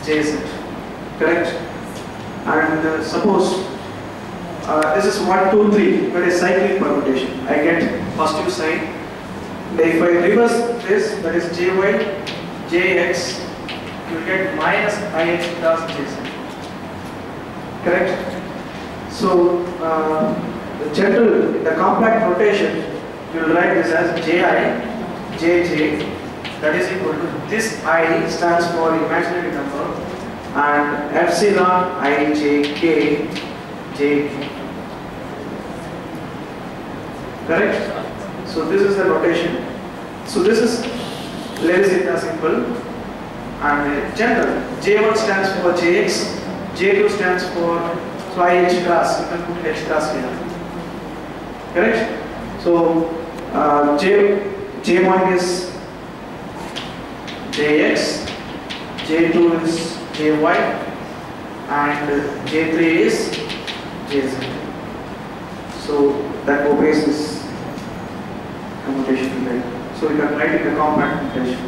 Jz. Correct? And suppose this is 1, 2, 3, but a cyclic permutation. I get positive sign. If I reverse this, that is jy, jx, you will get minus ix plus jz. Correct? So the general, the compact notation, you will write this as ji, jj, that is equal to this I stands for imaginary number and epsilon ijk jk. Correct? So this is the notation. So this is Levy-Zeta simple and general. J1 stands for jx, J2 stands for h class. You can put h class here. Correct? So J1 is jx, J2 is jy, and J3 is jz. So that obeys this commutation. So we can write in the compact notation.